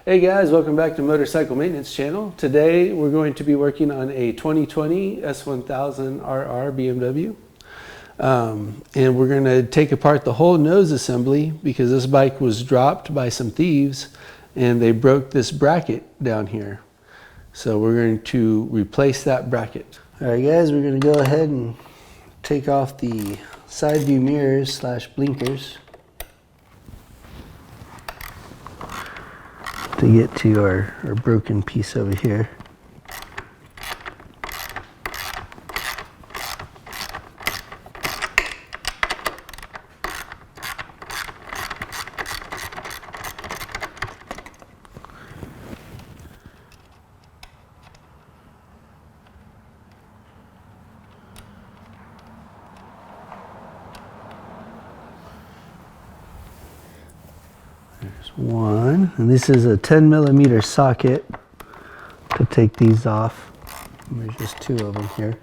Hey guys, welcome back to Motorcycle Maintenance Channel. Today we're going to be working on a 2020 S1000RR BMW. And we're going to take apart the whole nose assembly because this bike was dropped by some thieves and they broke this bracket down here. So we're going to replace that bracket. Alright guys, we're going to go ahead and take off the side view mirrors / blinkers to get to our broken piece over here. There's one, and this is a 10mm socket to take these off. And there's just two of them here.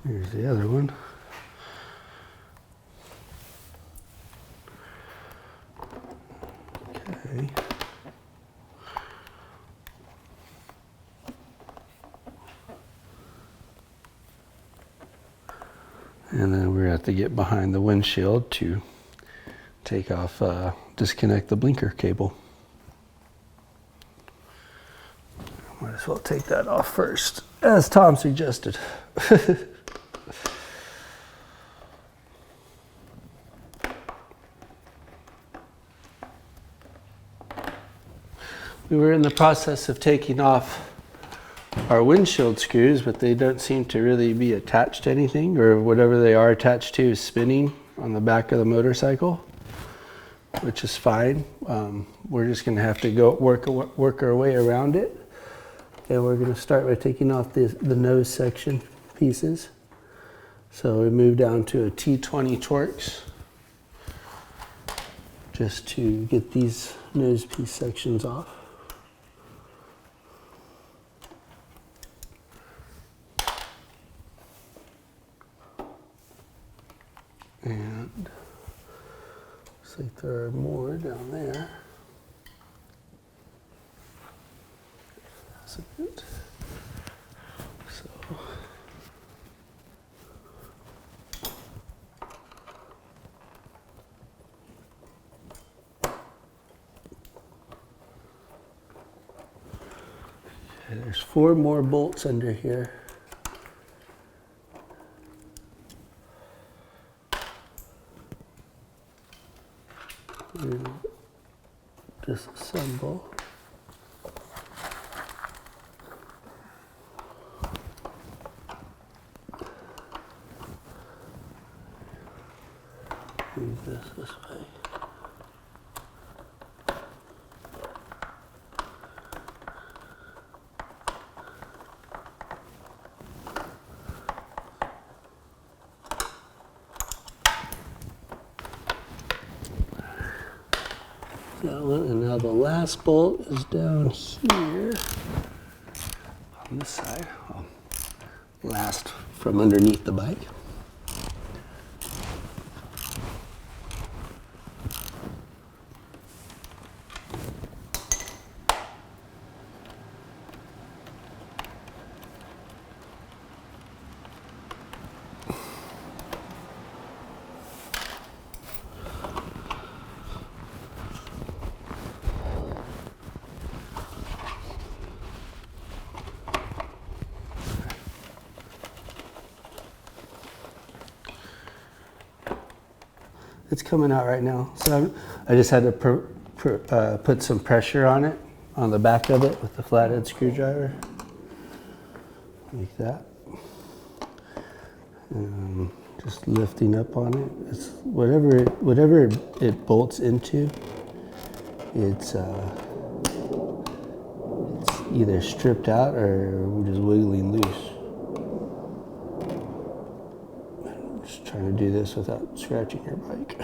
Here's the other one. Okay. And then we're going to have to get behind the windshield to take off, disconnect the blinker cable. Might as well take that off first, as Tom suggested. We were in the process of taking off our windshield screws, but they don't seem to really be attached to anything, or whatever they are attached to is spinning on the back of the motorcycle, which is fine. We're just going to have to go work our way around it. And we're going to start by taking off the nose section pieces. So we move down to a T20 Torx just to get these nose piece sections off. And looks like there are more down there. That's it. So okay, there's 4 more bolts under here. Disassemble. Move this way. That one, and now the last bolt is down here on this side. Well, last from underneath the bike. It's coming out right now. So I just had to put some pressure on it, on the back of it with the flathead screwdriver. Like that. Just lifting up on it. It's whatever it bolts into, it's either stripped out or we're just wiggling loose. I'm just trying to do this without scratching your bike.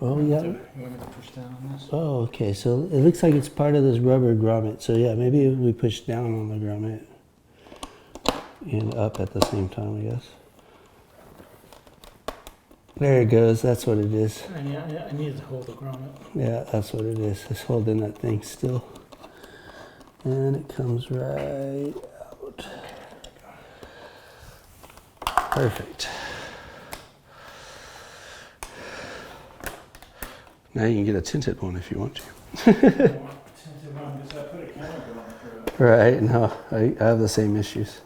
Well, yeah. You want me to push down on this? Oh, okay. So it looks like it's part of this rubber grommet. So yeah, maybe we push down on the grommet and up at the same time, I guess. There it goes. That's what it is. I need to hold the grommet. Yeah, that's what it is. It's holding that thing still. And it comes right out. Perfect. Now you can get a tinted one if you want to. Right, no, I have the same issues.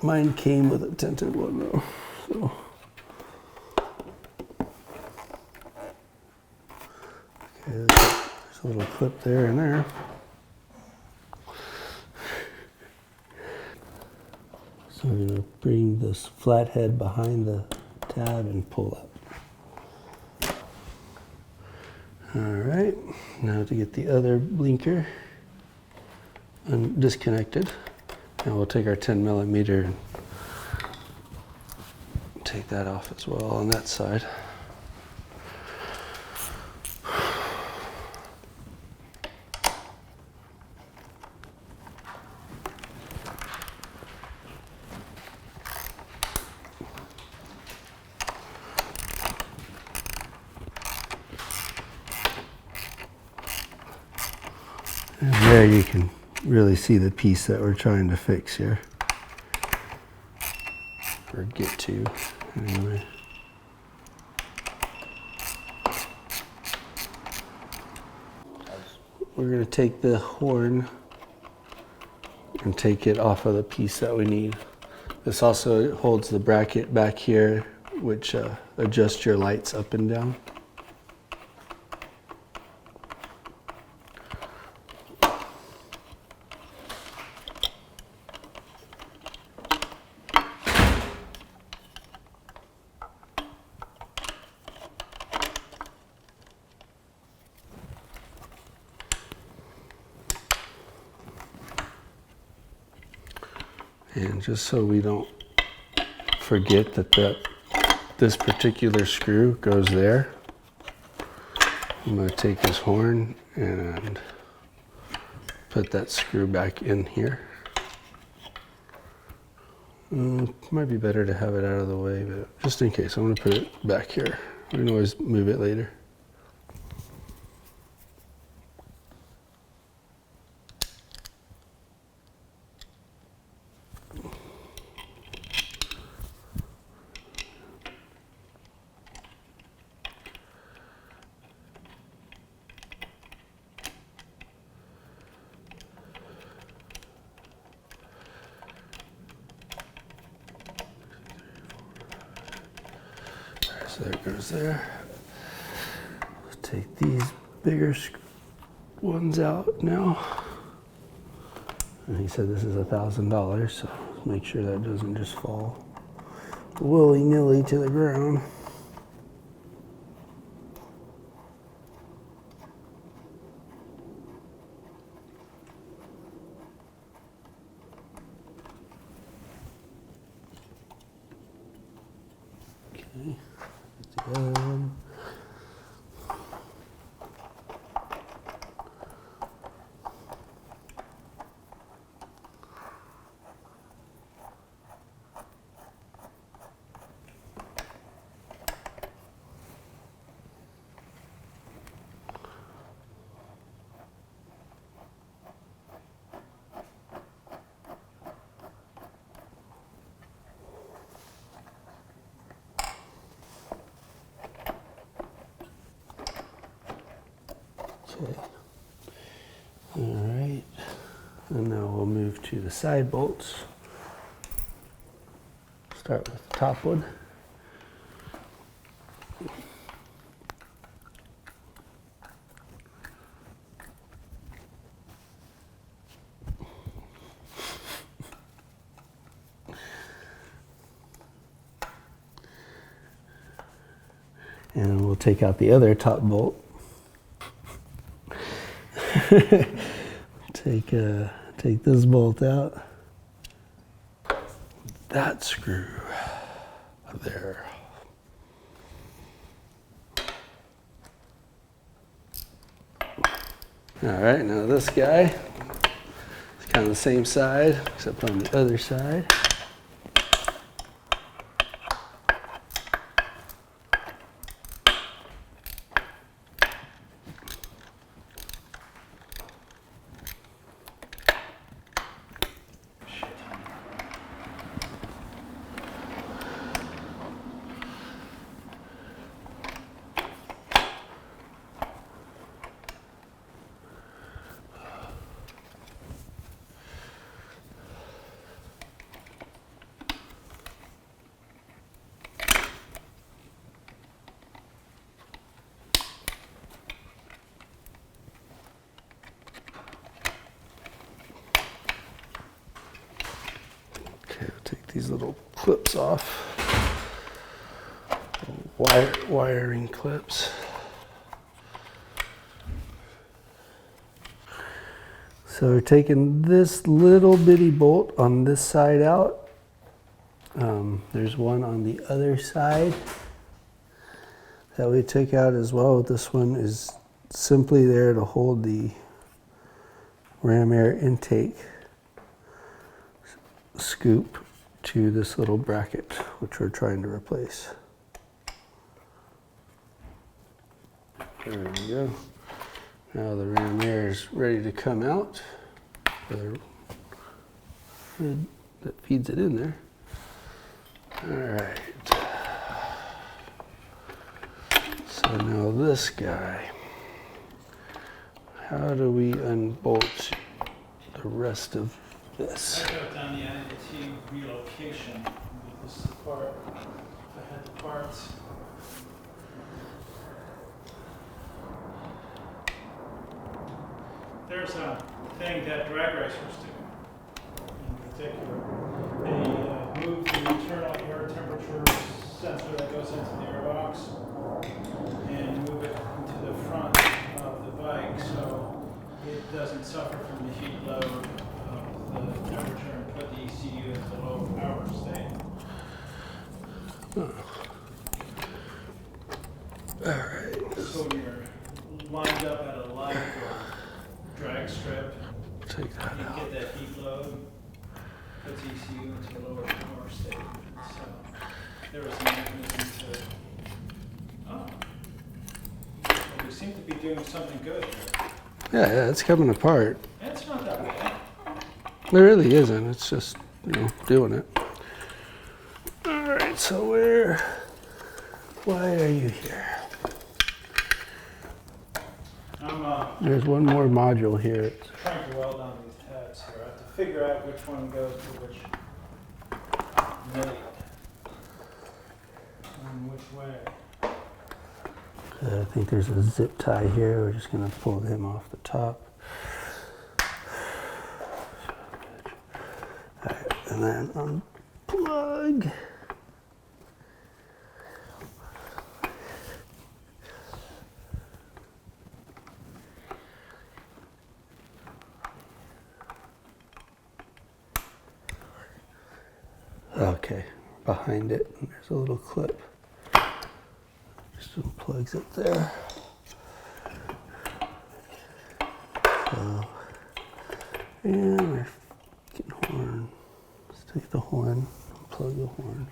Mine came with a tinted one though, so. Okay, there's a little clip there and there. So we're gonna bring this flathead behind the tab and pull up. All right, now to get the other blinker disconnected, and we'll take our 10 millimeter and take that off as well on that side. And there you can really see the piece that we're trying to fix here. Or get to, anyway. We're going to take the horn and take it off of the piece that we need. This also holds the bracket back here, which adjusts your lights up and down. And just so we don't forget that this particular screw goes there, I'm going to take this horn and put that screw back in here. Might be better to have it out of the way, but just in case, I'm going to put it back here. We can always move it later. So that goes there. Let's take these bigger ones out now. And he said this is $1,000, so make sure that doesn't just fall willy-nilly to the ground. Okay. The other one. Okay. All right. And now we'll move to the side bolts. Start with the top one. And we'll take out the other top bolt. Take this bolt out. That screw there. All right, now this guy is kind of the same side, except on the other side. These little clips off, wiring clips. So we're taking this little bitty bolt on this side out. There's one on the other side that we took out as well. This one is simply there to hold the ram air intake scoop to this little bracket, which we're trying to replace. There we go. Now the ram air is ready to come out. The hood that feeds it in there. All right. So now this guy. How do we unbolt the rest of this? I wrote down the INT relocation. This is the part. I had the parts. There's a thing that drag racers do. In particular, they move the internal air temperature sensor that goes into the airbox and move it into the front of the bike so it doesn't suffer from the heat load of the temperature and put the ECU into low power state. All right. So when you're lined up at a light or drag strip, Take that you out. get that heat load, puts ECU into a lower power state. So there was a mechanism to, well, we seem to be doing something good here. Yeah, it's coming apart. It's not that bad. It really isn't. It's just, doing it. All right, so why are you here? I'm There's one more module here. trying to weld on these tabs here. I have to figure out which one goes to which blade and which way. I think there's a zip tie here. We're just gonna pull him off the top. All right, and then unplug. Okay, behind it, and there's a little clip. Just unplugs it there. So, and our fucking horn. Let's take the horn, unplug the horn.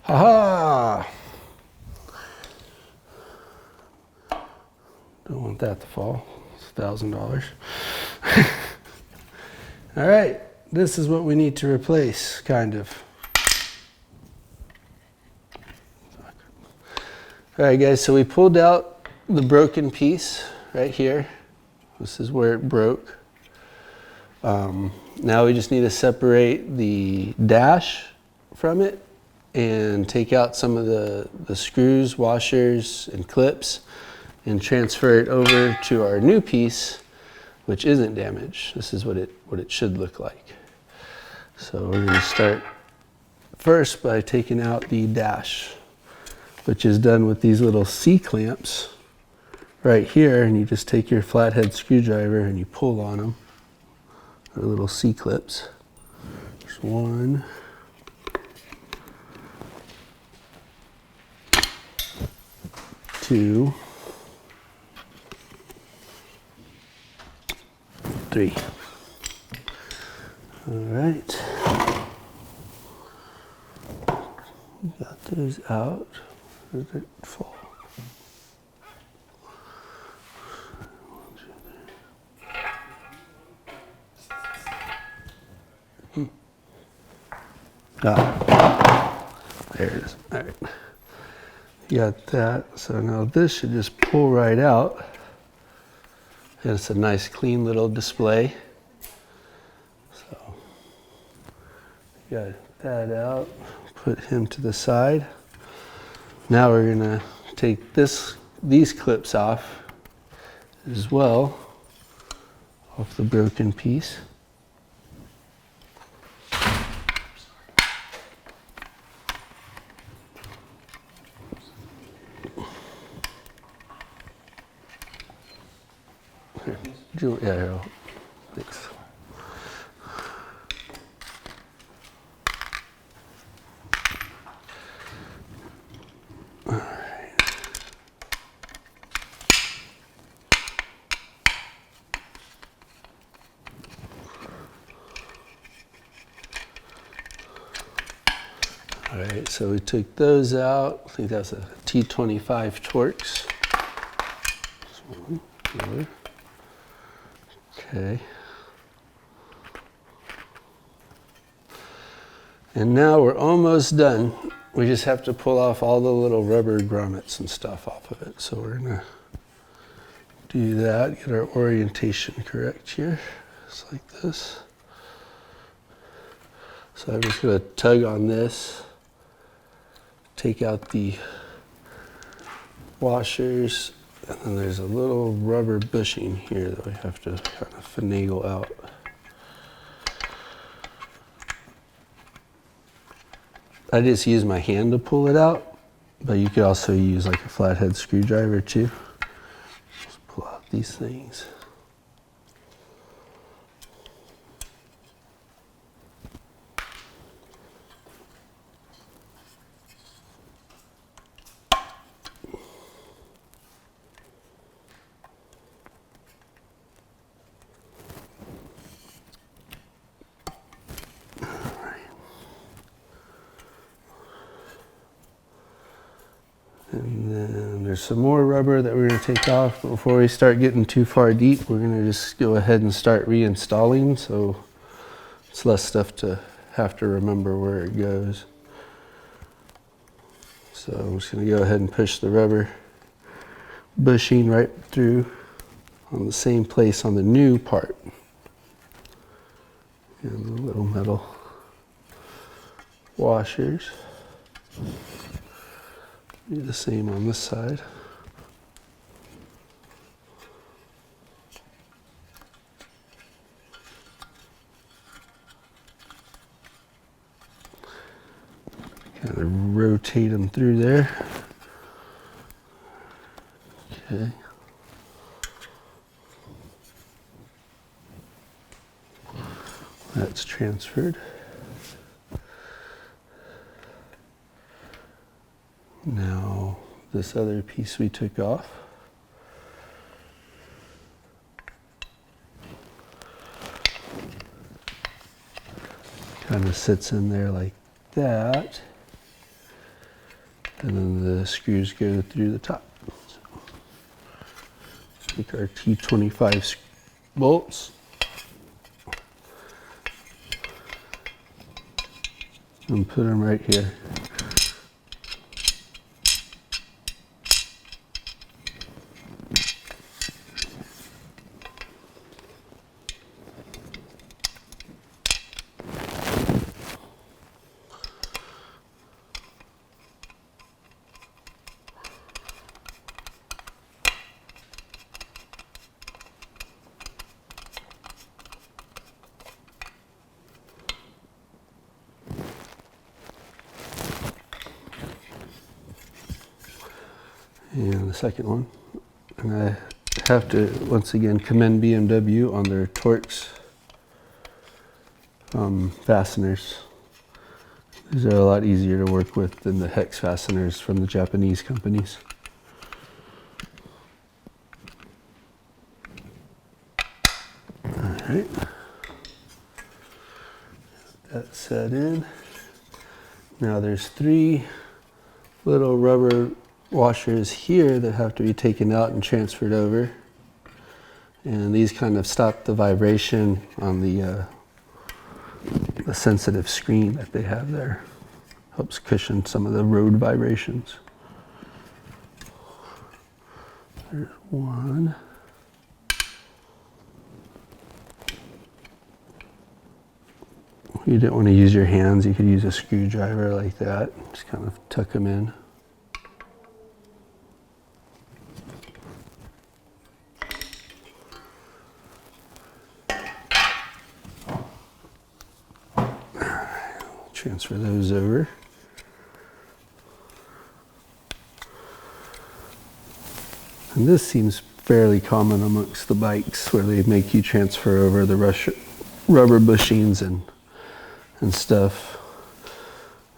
Ha-ha! Don't want that to fall. It's $1,000. All right, this is what we need to replace, kind of. All right, guys, so we pulled out the broken piece right here. This is where it broke. Now we just need to separate the dash from it and take out some of the screws, washers, and clips and transfer it over to our new piece, which isn't damaged. This is what it should look like. So we're going to start first by taking out the dash, which is done with these little C-clamps right here, and you just take your flathead screwdriver and you pull on them. They're little C-clips. There's one. Two. Three. All right. Got those out. Where did it fall? Ah, there it is. All right. You got that. So now this should just pull right out. And it's a nice clean little display. So got that out. Put him to the side. Now we're gonna take these clips off as well, off the broken piece. Here. Yeah, here. Thanks. All right, so we took those out. I think that's a T25 Torx. Okay. And now we're almost done. We just have to pull off all the little rubber grommets and stuff off of it. So we're gonna do that, get our orientation correct here, just like this. So I'm just gonna tug on this, take out the washers, and then there's a little rubber bushing here that we have to kind of finagle out. I just use my hand to pull it out, but you could also use like a flathead screwdriver too. Just pull out these things. And then there's some more rubber that we're going to take off. But before we start getting too far deep, we're going to just go ahead and start reinstalling, so it's less stuff to have to remember where it goes. So I'm just going to go ahead and push the rubber bushing right through on the same place on the new part. And the little metal washers. Do the same on this side. Kind of rotate them through there. Okay. That's transferred. Now, this other piece we took off. Kind of sits in there like that. And then the screws go through the top. So, take our T25 bolts. And put them right here. And the second one. And I have to once again commend BMW on their Torx fasteners. These are a lot easier to work with than the hex fasteners from the Japanese companies. Alright, that's set in. Now there's 3 little rubber washers here that have to be taken out and transferred over. And these kind of stop the vibration on the sensitive screen that they have there. Helps cushion some of the road vibrations. There's one. You didn't want to use your hands, you could use a screwdriver like that. Just kind of tuck them in. Transfer those over. And this seems fairly common amongst the bikes where they make you transfer over the rubber bushings and stuff.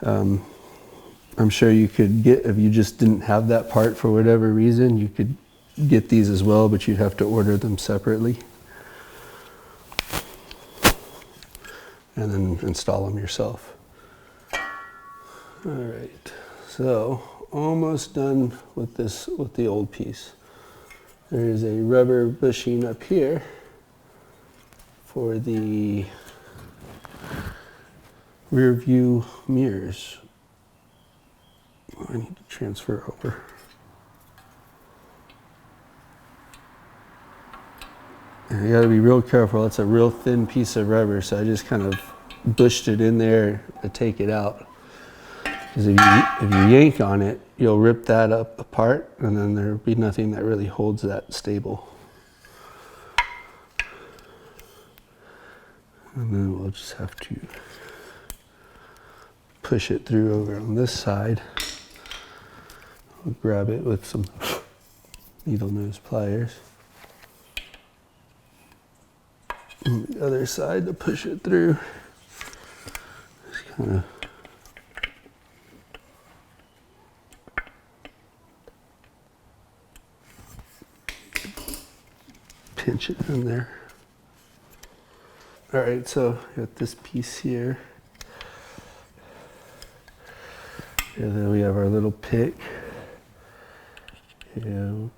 I'm sure you could get, if you just didn't have that part for whatever reason, you could get these as well, but you'd have to order them separately and then install them yourself. All right, so almost done with this, with the old piece. There is a rubber bushing up here for the rear view mirrors. I need to transfer over. And you gotta be real careful. It's a real thin piece of rubber, so I just kind of bushed it in there to take it out. Because if you yank on it, you'll rip that up apart, and then there'll be nothing that really holds that stable. And then we'll just have to push it through over on this side. I'll grab it with some needle nose pliers. On the other side to push it through. Just kind of pinch it in there. All right, so got this piece here. And then we have our little pick. And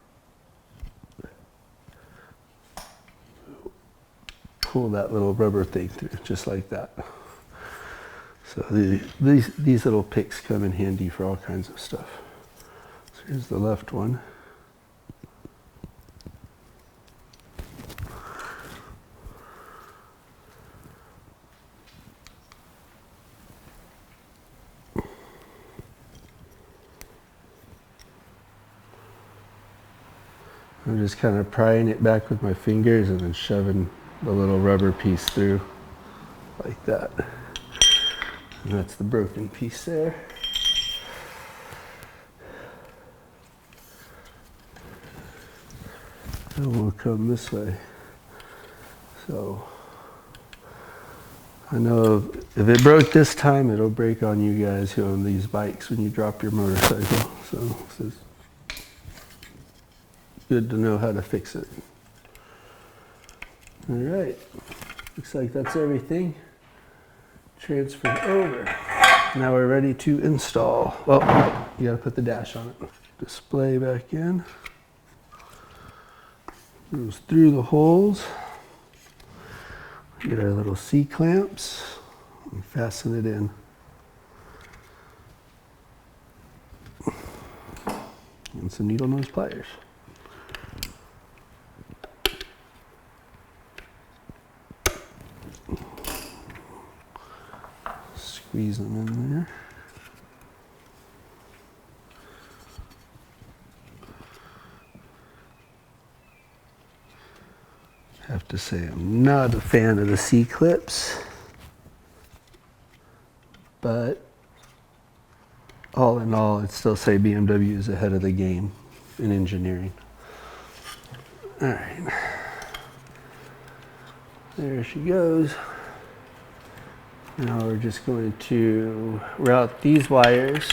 pull that little rubber thing through, just like that. So these little picks come in handy for all kinds of stuff. So here's the left one. I'm just kind of prying it back with my fingers and then shoving the little rubber piece through like that. And that's the broken piece there. And we'll come this way. So I know if it broke this time, it'll break on you guys who own these bikes when you drop your motorcycle. So this is good to know how to fix it. All right, looks like that's everything. Transfer over. Now we're ready to install. Well, you gotta put the dash on it. Display back in. Goes through the holes. Get our little C-clamps and fasten it in. And some needle nose pliers. Squeeze them in there. Have to say I'm not a fan of the C-clips, but all in all, I'd still say BMW is ahead of the game. in engineering. All right. There she goes. Now we're just going to route these wires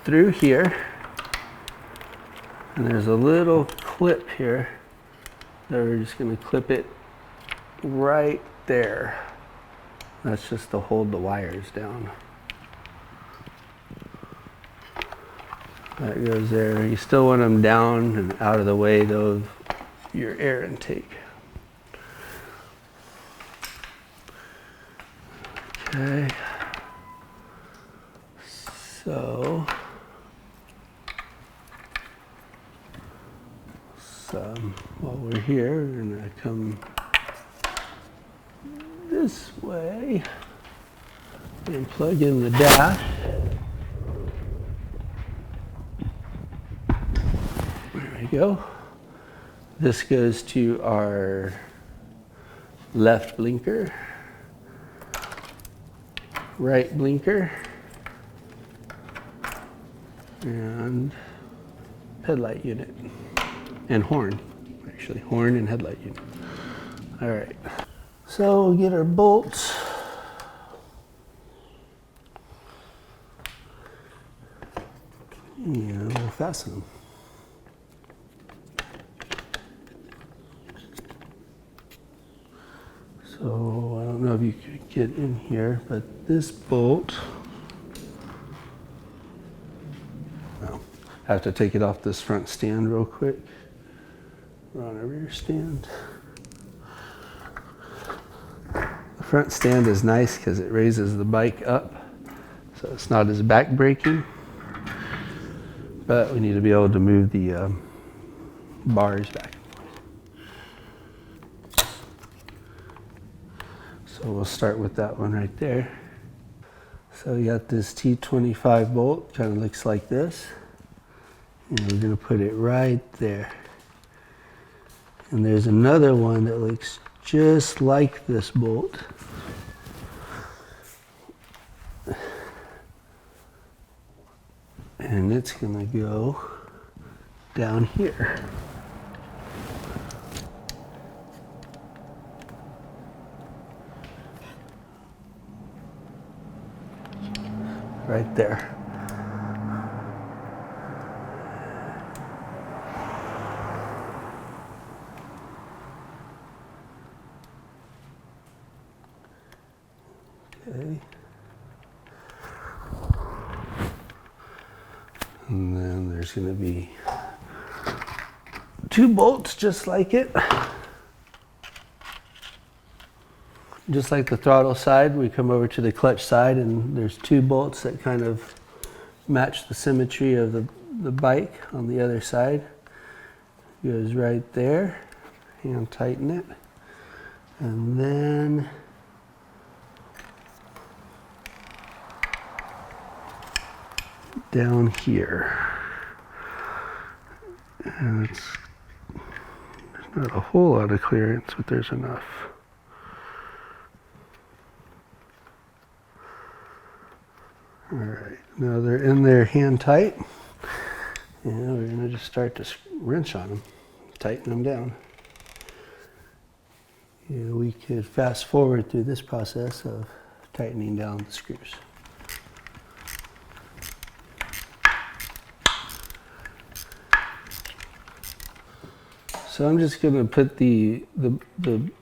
through here. And there's a little clip here that we're just going to clip it right there. That's just to hold the wires down. That goes there. You still want them down and out of the way of your air intake. Okay. So while we're here, we're going to come this way and plug in the dash. There we go. This goes to our left blinker, right blinker, and headlight unit. And horn, actually, horn and headlight unit. All right. So we'll get our bolts. And we'll fasten them. So I don't know if you could get in here, but this bolt, well, I have to take it off this front stand real quick. We're on a rear stand. The front stand is nice because it raises the bike up, so it's not as back breaking. But we need to be able to move the bars back. So we'll start with that one right there. So you got this T25 bolt, kind of looks like this. And we're going to put it right there. And there's another one that looks just like this bolt. And it's going to go down here. Right there. Okay. And then there's going to be two bolts just like it. Just like the throttle side, we come over to the clutch side and there's two bolts that kind of match the symmetry of the bike on the other side. Goes right there. Hand tighten it. And then down here. And there's not a whole lot of clearance, but there's enough. All right, now they're in there hand tight. And we're gonna just start to wrench on them, tighten them down. Yeah, we could fast forward through this process of tightening down the screws. So I'm just going to put the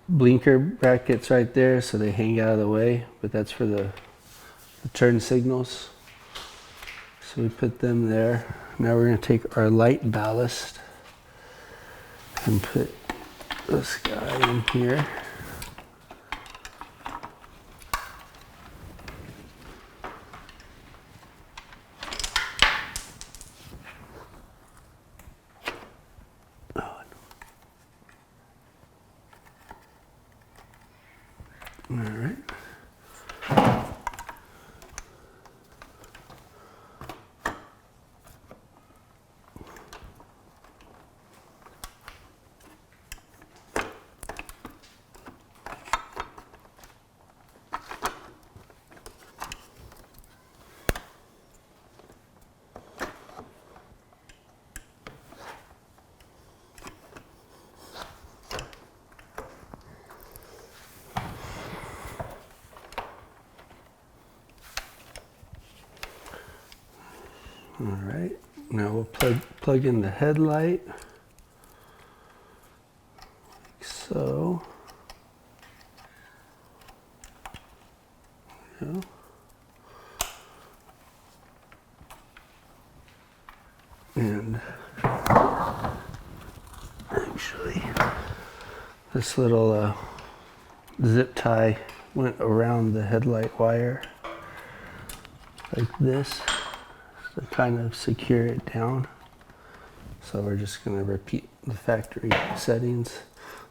blinker brackets right there so they hang out of the way, but that's for the turn signals. So we put them there. Now we're going to take our light ballast and put this guy in here. All right. All right, now we'll plug in the headlight, like so. There we go. And actually, this little zip tie went around the headlight wire like this to kind of secure it down. So we're just going to repeat the factory settings.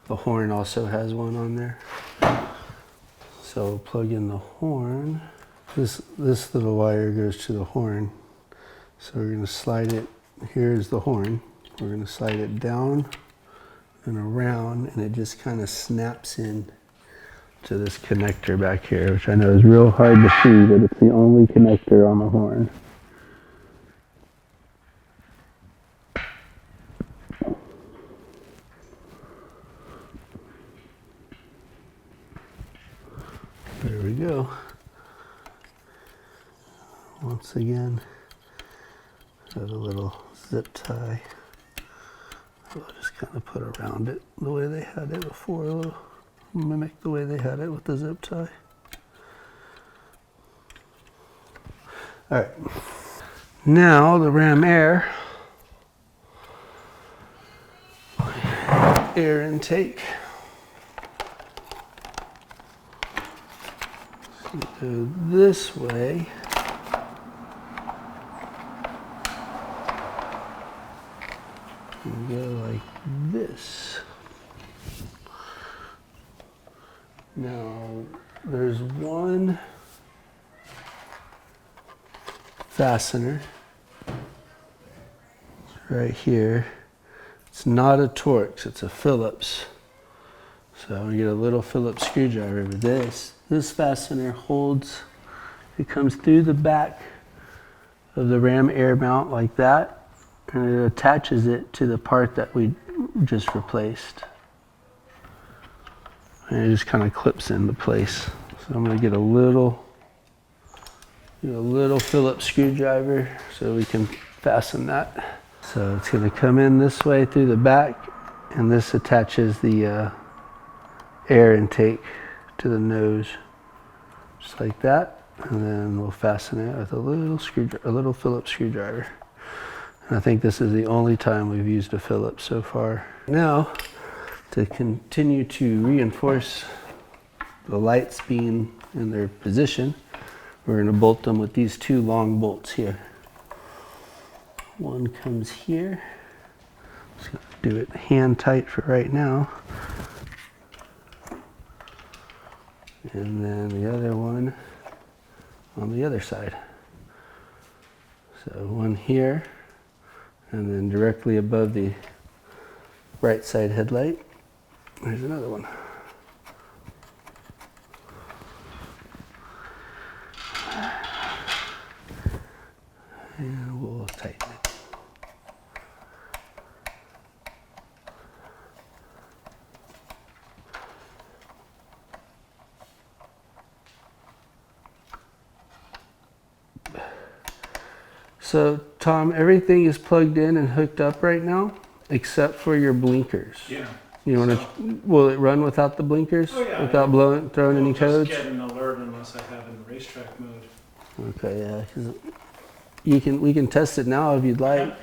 The horn also has one on there. So we'll plug in the horn. This little wire goes to the horn. So we're going to slide it. Here's the horn. We're going to slide it down and around, and it just kind of snaps in to this connector back here, which I know is real hard to see, but it's the only connector on the horn. There we go. Once again, got a little zip tie. I'll just kind of put around it the way they had it before, a little mimic the way they had it with the zip tie. All right, now the Ram Air intake. So go this way. And go like this. Now, there's one fastener right here. It's not a Torx, it's a Phillips. So I'm gonna get a little Phillips screwdriver with this. This fastener holds, it comes through the back of the Ram Air mount like that. And it attaches it to the part that we just replaced. And it just kind of clips into place. So I'm going to get a little Phillips screwdriver so we can fasten that. So it's going to come in this way through the back, and this attaches the air intake to the nose, just like that. And then we'll fasten it with a little Phillips screwdriver. I think this is the only time we've used a Phillips so far. Now, to continue to reinforce the lights being in their position, we're going to bolt them with these two long bolts here. One comes here. Just going to do it hand tight for right now. And then the other one on the other side. So one here. And then directly above the right side headlight, there's another one. And we'll tighten it. So, Tom, everything is plugged in and hooked up right now, except for your blinkers. Yeah. You want to? Will it run without the blinkers? Oh, yeah. Without throwing any codes? Just get an alert unless I have it in racetrack mode. Okay, yeah. 'Cause we can test it now if you'd like. Yeah.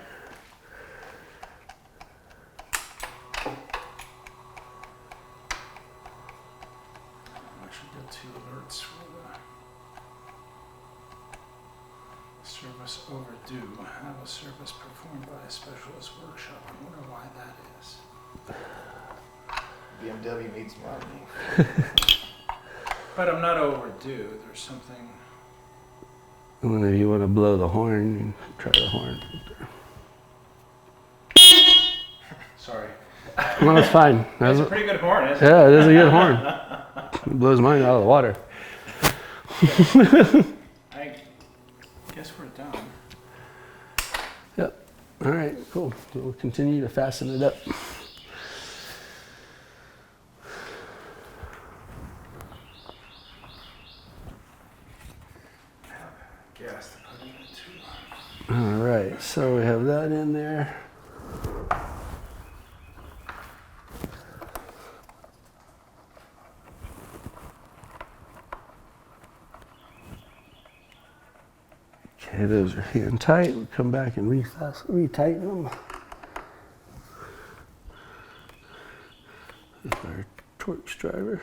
I should get 2 alerts for the service overdue. Have a service performed by a specialist workshop. I wonder why that is. BMW needs money. But I'm not overdue. There's something. And then if you want to blow the horn, you can try the horn. Sorry. No, it's fine. That's a pretty good horn, isn't it? Yeah, it is a good horn. It blows mine out of the water. I guess we're done. Yep. All right, cool. So we'll continue to fasten it up. Gas to put in it too. All right. Okay, those are hand tight. We'll come back and retighten them with our Torx driver.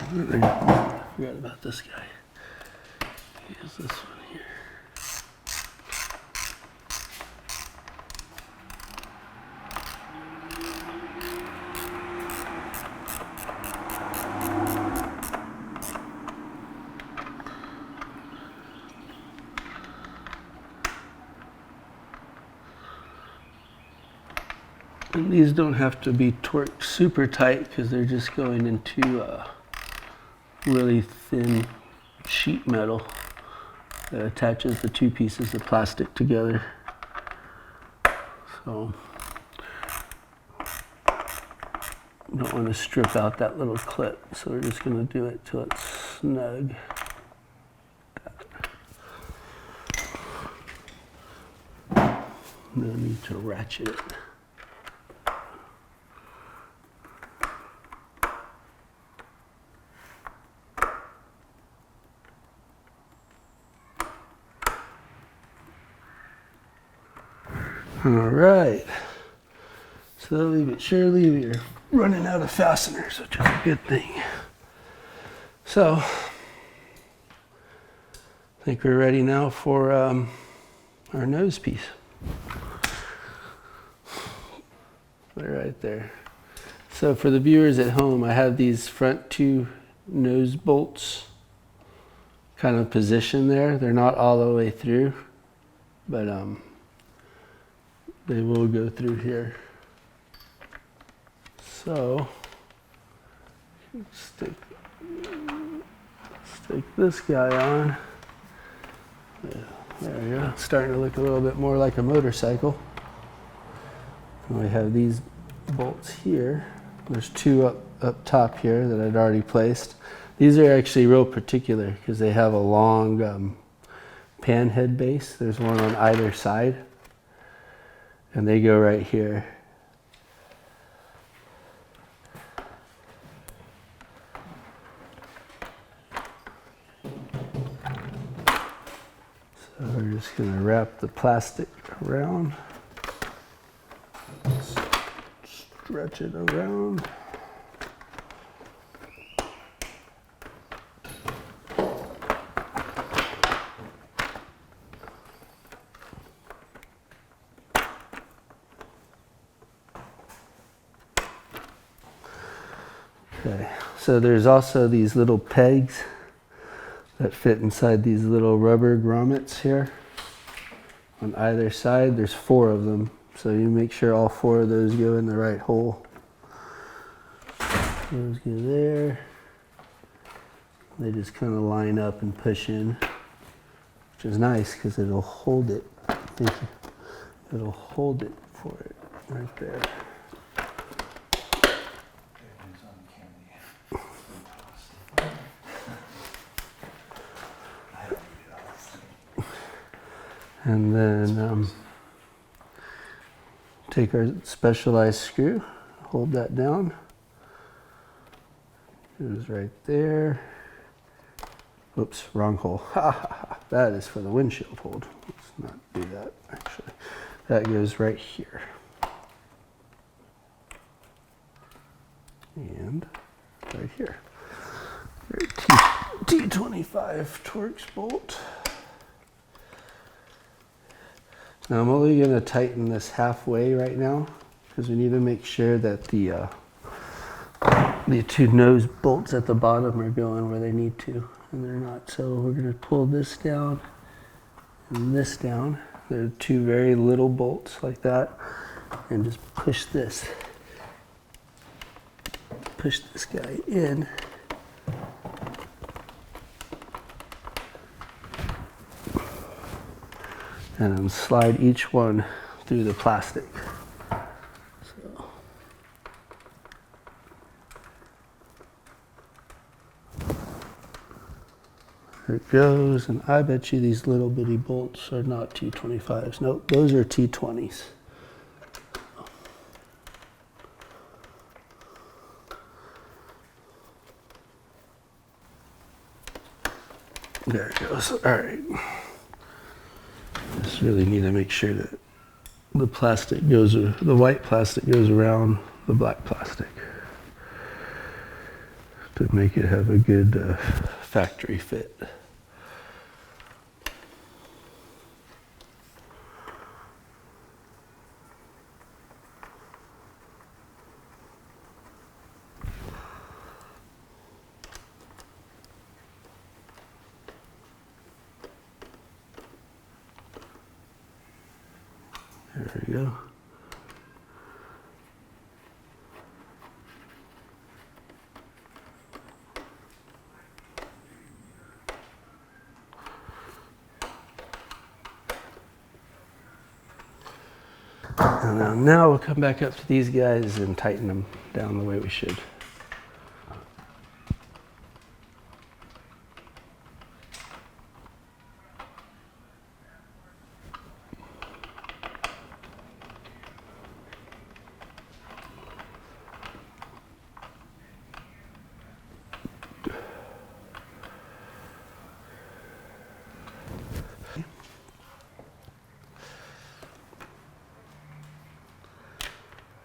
I forgot about this guy. Here's this one here. And these don't have to be torqued super tight because they're just going into really thin sheet metal that attaches the two pieces of plastic together. So you don't want to strip out that little clip, so we're just going to do it till it's snug. No need to ratchet it. All right, slowly but surely we are running out of fasteners, which is a good thing. So, I think we're ready now for our nose piece. They're right there. So for the viewers at home, I have these front two nose bolts kind of positioned there. They're not all the way through, but they will go through here. So stick this guy on. Yeah, there we go. It's starting to look a little bit more like a motorcycle. And we have these bolts here. There's two up top here that I'd already placed. These are actually real particular because they have a long pan head base. There's one on either side. And they go right here. So we're just going to wrap the plastic around. Stretch it around. Okay, so there's also these little pegs that fit inside these little rubber grommets here. On either side, there's 4 of them. So you make sure all 4 of those go in the right hole. Those go there. They just kind of line up and push in, which is nice because it'll hold it. Thank you. It'll hold it for it right there. And then take our specialized screw, hold that down. It was right there. Oops, wrong hole. That is for the windshield hold. Let's not do that, actually. That goes right here. And right here. T25 Torx bolt. Now I'm only going to tighten this halfway right now because we need to make sure that the 2 nose bolts at the bottom are going where they need to, and they're not. So we're going to pull this down and this down. They're 2 very little bolts like that, and just push this push this guy in. And then slide each one through the plastic. So. There it goes, and I bet you these little bitty bolts are not T25s. Nope, those are T20s. There it goes. All right. Just really need to make sure that the plastic goes, the white plastic goes around the black plastic to make it have a good factory fit. There we go. And now we'll come back up to these guys and tighten them down the way we should.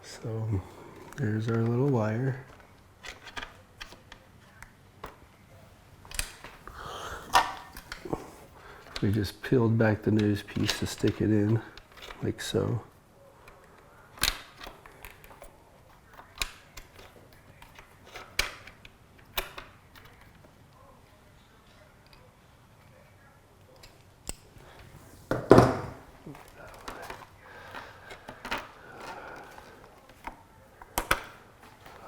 So there's our little wire. We just peeled back the nose piece to stick it in, like so.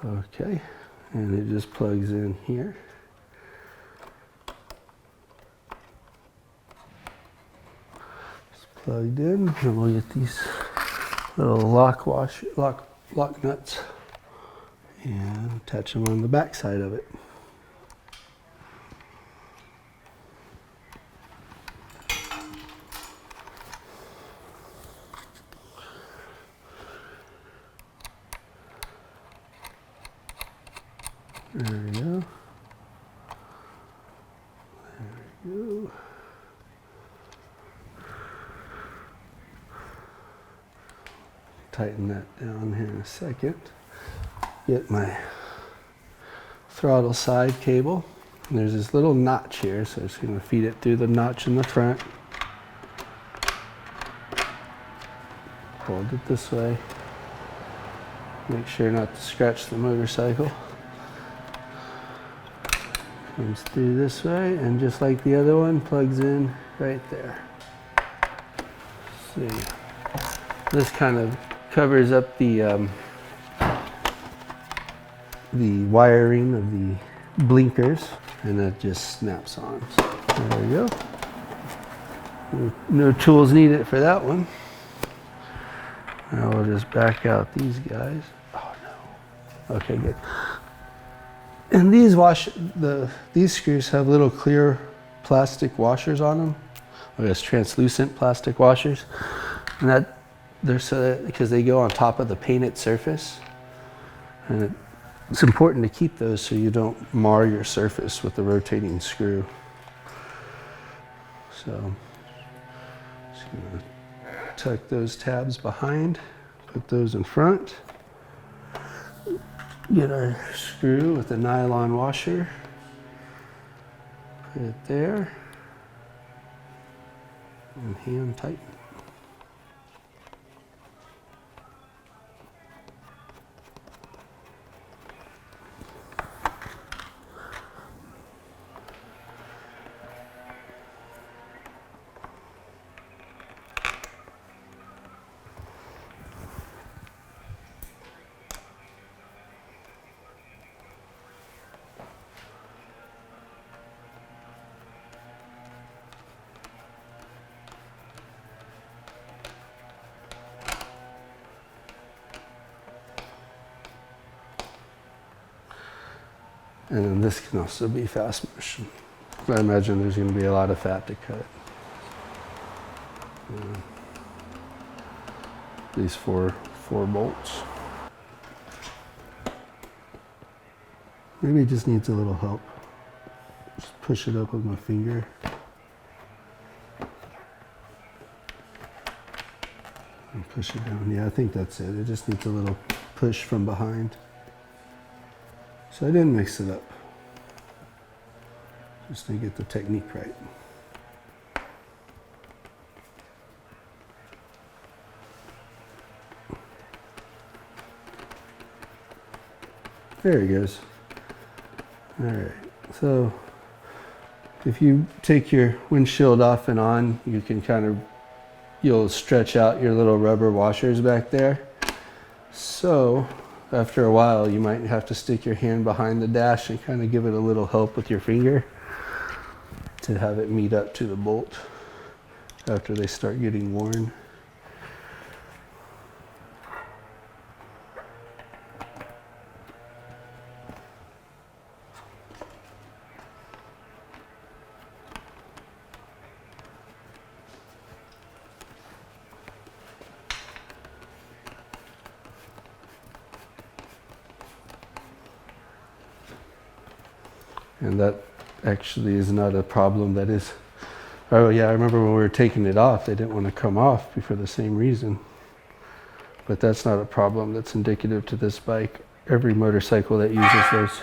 Okay, and it just plugs in here. It's plugged in, and we'll get these little lock nuts and attach them on the back side of it. There we go. There we go. Tighten that down here in a second. Get my throttle side cable. And there's this little notch here, so I'm just going to feed it through the notch in the front. Hold it this way. Make sure not to scratch the motorcycle. Comes through this way, and just like the other one, plugs in right there. See, this kind of covers up the wiring of the blinkers, and it just snaps on. So there we go. No tools needed for that one. Now we'll just back out these guys. Oh no. Okay, good. And these screws have little clear plastic washers on them. I guess translucent plastic washers. And they're so that because they go on top of the painted surface. And it's important to keep those so you don't mar your surface with the rotating screw. So just gonna tuck those tabs behind, put those in front. Get our screw with the nylon washer, put it there, and hand tighten. And then this can also be fast motion. I imagine there's going to be a lot of fat to cut. These four bolts. Maybe it just needs a little help. Just push it up with my finger. And push it down. Yeah, I think that's it. It just needs a little push from behind. So I didn't mix it up. Just to get the technique right. There he goes. All right, so if you take your windshield off and on, you can you'll stretch out your little rubber washers back there. So after a while, you might have to stick your hand behind the dash and kind of give it a little help with your finger to have it meet up to the bolt after they start getting worn. And that actually is not a problem that is, oh yeah, I remember when we were taking it off, they didn't want to come off for the same reason. But that's not a problem that's indicative to this bike. Every motorcycle that uses those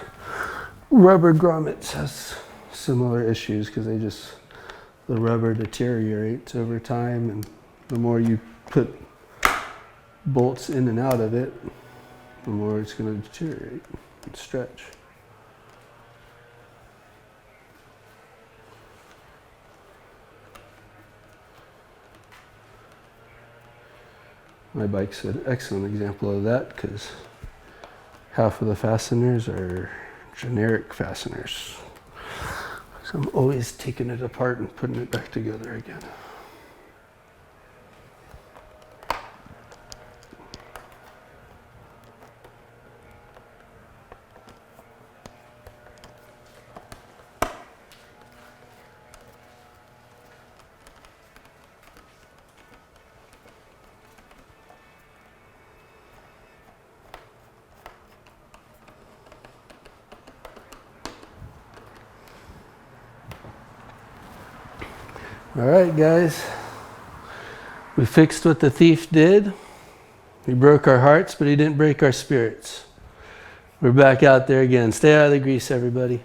rubber grommets has similar issues because the rubber deteriorates over time, and the more you put bolts in and out of it, the more it's going to deteriorate and stretch. My bike's an excellent example of that because half of the fasteners are generic fasteners. So I'm always taking it apart and putting it back together again. All right, guys, we fixed what the thief did. He broke our hearts, but he didn't break our spirits. We're back out there again. Stay out of the grease, everybody.